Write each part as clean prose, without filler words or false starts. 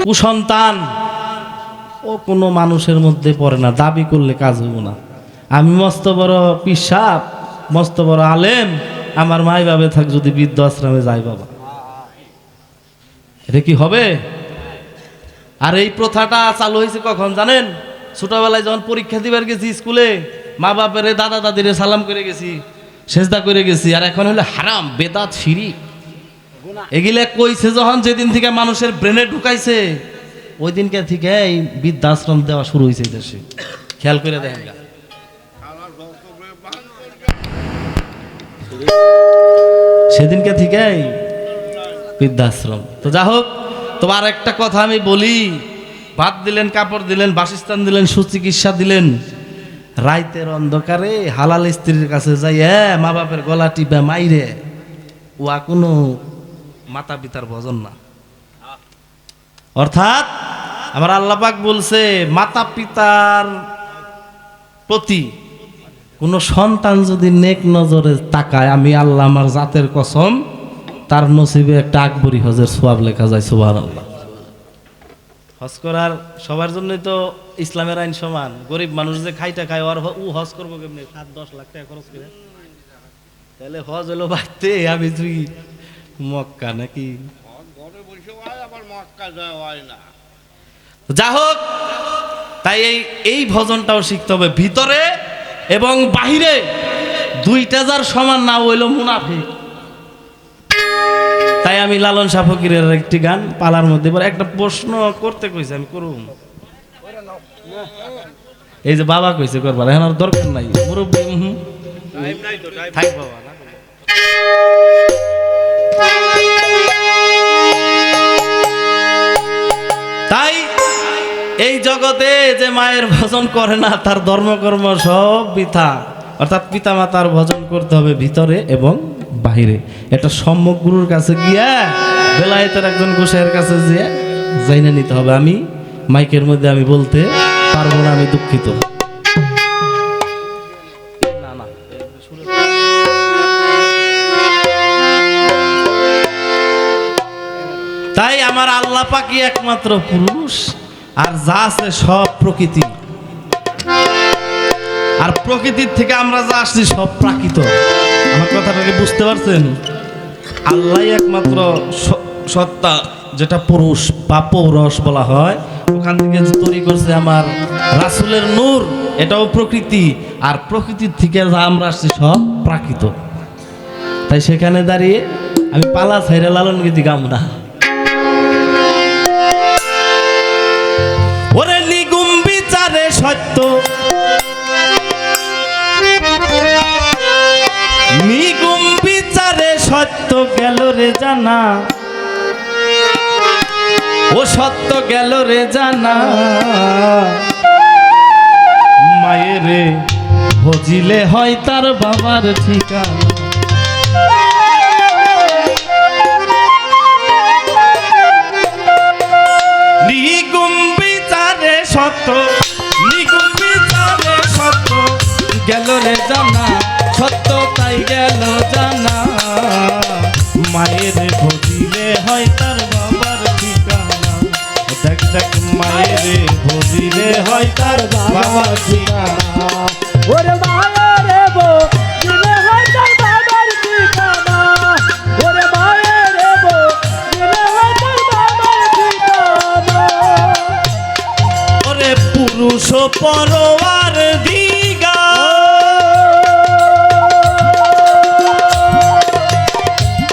কুসন্তান ও কোনো মানুষের মধ্যে পড়ে না, দাবি করলে কাজ হইব না। আমি মস্ত বড় পিসাব, মস্ত বড় আলেম, আমার মাই বাবা থাক যদি বৃদ্ধ আশ্রমে যাই বাবা, এটা কি হবে? আর এই প্রথাটা চালু হয়েছে কখন জানেন? ছোটবেলায় যখন পরীক্ষা দিবার গেছি স্কুলে, মা বাপের দাদা দাদিরে সালাম করে গেছি, সেজদা করে গেছি। আর এখন হলো হারাম, বেদাত, শিরিক, এগুলা কইছে যখন, যেদিন থেকে মানুষের ব্রেনে ঢুকাইছে ওই দিনকে থেকে এই বৃদ্ধাশ্রম দেওয়া শুরু হয়েছে দেশে। খেয়াল করে দেখেন, সেদিনকে থেকে বৃদ্ধাশ্রম। তো যা হোক, তোমার একটা কথা আমি বলি, ভাত দিলেন, কাপড় দিলেন, বাসস্থান দিলেন, সুচিকিৎসা দিলেন, রাইতের অন্ধকারে হালাল স্ত্রীর কাছে যাই মা বাপের গলা টিপে মাইরে, ওয়া কোনো মাতা পিতার ভজন না। অর্থাৎ আমার আল্লাহ পাক বলছে, মাতা পিতার প্রতি কোন সন্তান যদি নেক নজরে তাকায়, আমি আল্লাহ আমার জাতের কসম তার নসিবে একটা আকবরী হজের সওয়াব লেখা যায়। সুবহানাল্লাহ। হজ করার সবার জন্যই তো ইসলামের আইন সমান। গরিব মানুষ যে খাইটা খায়, আর ও হজ করবো কেমনি? 7-10 লাখ টাকা খরচ করে, তাহলে হজ হলো বাড়তে আমি তুই মক্কা নাকি? যা হোক, তাই এই ভজনটাও শিখতে হবে, ভিতরে এবং বাহিরে দুইটা যার সমান না হইল মুনাফিক। তাই আমি লালন শাহ ফকিরের একটি গান পালার মধ্যে একটা প্রশ্ন করতে কইছে, আমি করুম। এই যে বাবা কইছে করবার, এখন আর দরকার নাই, মুরব্বী থাক বাবা না। তাই এই জগতে যে মায়ের ভজন করে না, তার ধর্মকর্ম সব বৃথা। অর্থাৎ পিতা মাতার ভজন করতে হবে ভিতরে এবং বাহিরে। এটা সম্যক গুরুর কাছে গিয়া, বেলায়েতের একজন গোসাইয়ের কাছে গিয়ে জাইনা নিতে হবে। আমি মাইকের মধ্যে আমি বলতে পারবো না, আমি দুঃখিত। তাই আমার আল্লাহ পাকই একমাত্র পুরুষ, আর যা আছে সব প্রকৃতি। আর প্রকৃতির থেকে আমরা যা আসছি সব প্রাকৃত। আমার কথাটাকে বুঝতে পারছেন? আল্লাহ একমাত্র সত্তা, যেটা পুরুষ বা পৌরস বলা হয়, ওখান থেকে তৈরি করছে আমার রাসূলের নূর, এটাও প্রকৃতি। আর প্রকৃতির থেকে যা আমরা আসছি সব প্রাকৃত। তাই সেখানে দাঁড়িয়ে আমি পালা ছাইরা লালন গীতি গাম না। ওরে নিগুম বিচারে সত্য, নিগুম বিচারে সত্য গেল রে জানা, ও সত্য গেল রে জানা, মায়েরে ভজিলে হয় তার বাবার ঠিকানা। নিগুম বিচারে সত্য, নিগুম বিচারে সত্য গেল রে জানা, সত্য তাই গেল জানা, মায়ের ভজিলে হয় তার বাবার ঠিকানা। দেখ দেখ মায়ের ভজিলে হয় তার বাবার ঠিকানা। ওরে মায়ের ভজিলে হয় তার বাবার ঠিকানা, ওরে মায়ের ভজিলে হয় তার বাবার ঠিকানা। ওরে পুরুষ পরোয়ার দিগা,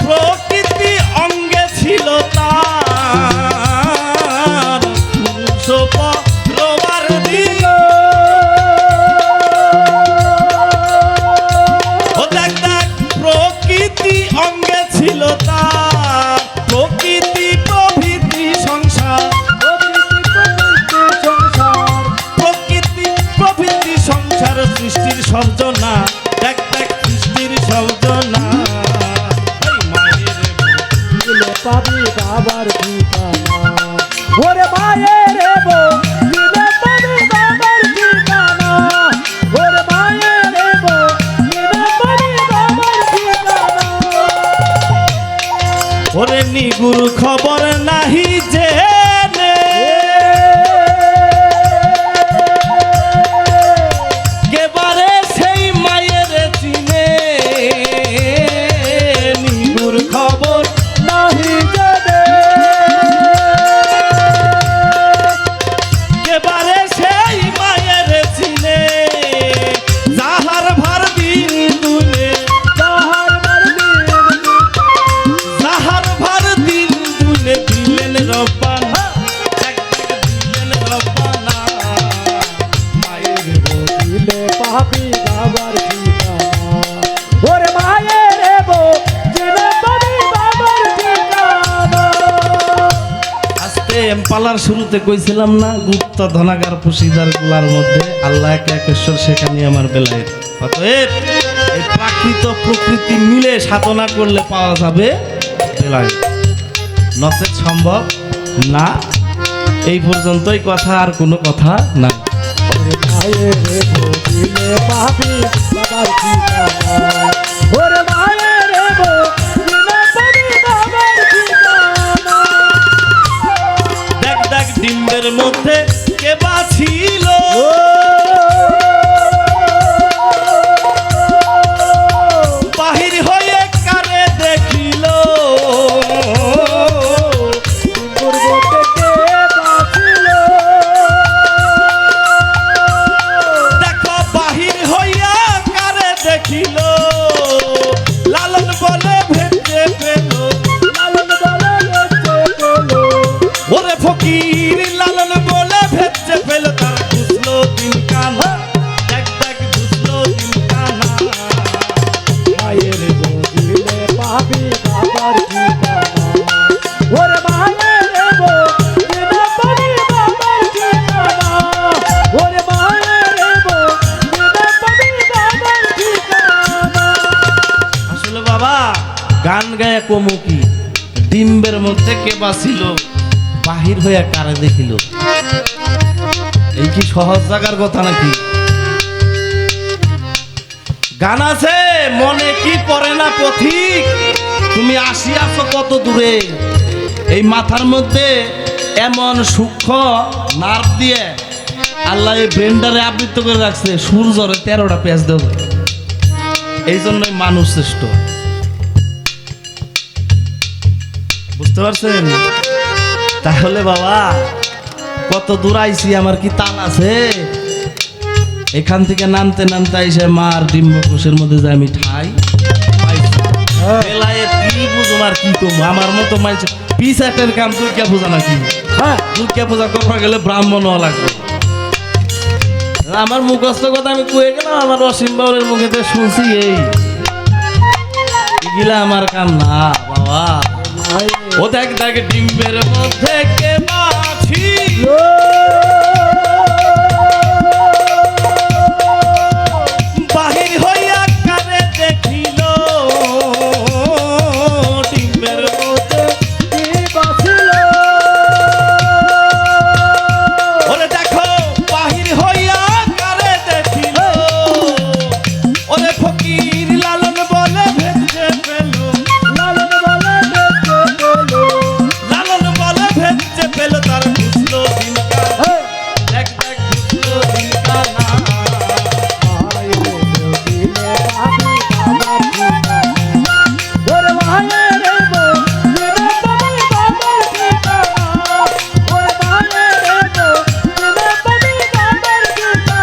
প্রকৃতি অঙ্গে ছিল তার, পুরুষ পরোয়ার দিগা। ও দেখ দেখ প্রকৃতি অঙ্গে ছিল তার, প্রকৃতি প্রভৃতি সংসার, প্রকৃতি প্রভৃতি সংসার সৃষ্টির সর্জনা। দেখ দেখ সৃষ্টির সর্জনা, মায়ের ভজিলে পাবি বাবার ঠিকানা, ওরে মায়ের ভজিলে পাবি বাবার ঠিকানা, ওরে মায়ের ভজিলে পাবি বাবার ঠিকানা। ওরে নিগুর খবর নাহি জেনে, পালার শুরুতে কইছিলাম না, গুপ্ত ধনাগার পুশিদার গুলার মধ্যে আল্লাহ এক একেশ্বর, সেখানে আমার বেলায়। অতএব এই প্রাকৃত প্রকৃতি মিলে সাধনা করলে পাওয়া যাবে বেলায়, নচেত সম্ভব না। এই পর্যন্তই কথা, আর কোনো কথা নাই। ওরে মায়ের বগিলে পাবি বাবার ঠিকানা, ওরে মায়ের বগিলে পাবি বাবার ঠিকানা। দেখ দেখ ডিম্বের মধ্যে কে বাছিল, বাহির হয়ে কারে দেখিল। পূর্বতে কে বাঁচিল, দেখো বাহির হইয়া কারে দেখিল, লালন বলে ভেজে পেল। লালন বলে লজ্জে পেল, ওরে ফকির লালন বলে ভেজে পেল, তার বুঝলো দিন কানা। দেখ দেখ বুঝলো দিন কানা। মায়ের বগিলে পাবি বাবার ঠিকানা, ওরে মায়ের বগিলে পাবি বাবার ঠিকানা, ওরে মায়ের বগিলে পাবি বাবার ঠিকানা। আসলে বাবা গান গায়ে কমু কি, ডিম্বের মধ্যে কে বাঁচিল, বাহির হইয়া কারে দেখিল। এই কি সহজ জায়গার কথা নাকি? গান আছে মনে কি পড়ে না পথিক, তুমি আসিয়াছো কত দূরে। এই মাথার মধ্যে এমন সূক্ষ্ম নার্ভ দিয়ে আল্লাহ এই ব্রেন্ডারে আবৃত্ত করে রাখছে, সূর্যরে 13টা পেঁচ দেবে। এই জন্যই মানুষ শ্রেষ্ঠ, বুঝতে পারছেন? তাহলে বাবা কত দূর আইছি, আমার কি তাল আছে? এখান থেকে নামতে নামতে আইসে মার ডিম্বকোষের মধ্যে যে আমি ঠাই পাইছি। বেলায় কি বুঝুম আর কি কম, আমার মতো মাইছে পিস একটার কাম দুর্গা পূজা নাকি? হ্যাঁ, দুর্গা পূজা করতে গেলে ব্রাহ্মণ হওয়া লাগবে। আমার মুখস্থ কথা আমি কয়ে গেলাম, আমার অসীম বাউলের মুখেতে শুনছি। এইগুলা আমার কাম না বাবা। ও দেখ দেখ ডিম্বের মধ্যে কে বাছিল, বাহির হইয়া কারে দেখিল। ডিম্বের মধ্যে কি বাঁচিল, ওরে দেখো বাহির হইয়া কারে দেখিল, ওরে ফকির লালন বলে ভেজে পেল। লালন বলে লজ্জে পেল, লালন বলে ভেজে পেল, তার বুঝলো দিন কানা। দেখ দেখ বুঝলো দিন কানা। মায়ের বগিলে পাবি বাবার ঠিকানা, ওরে মায়ের বগিলে পাবি বাবার ঠিকানা, ওরে মায়ের বগিলে পাবি বাবার ঠিকানা।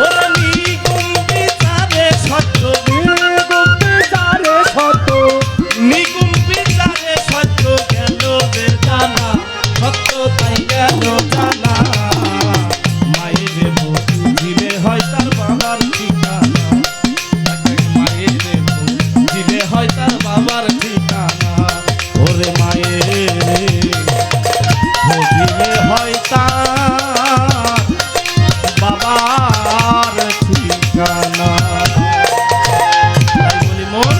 ওরে নিগুম বিচারে সত্য, গুপ্তি যারে সত্য, নিগুম বিচারে সত্য গেল বের জানা, সত্য তাই গেল জানা। মায়ের বুঝিলে হয় তার বাবার ঠিকানা, মায়ের বুঝিলে হয় তার বাবার ঠিকানা। ওরে মায়ের বুঝিলে হয় তার বাবার ঠিকানা। তাই বলি মন,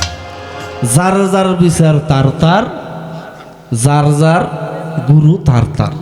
যার যার বিচার তার তার, যার যার গুরু তার তার।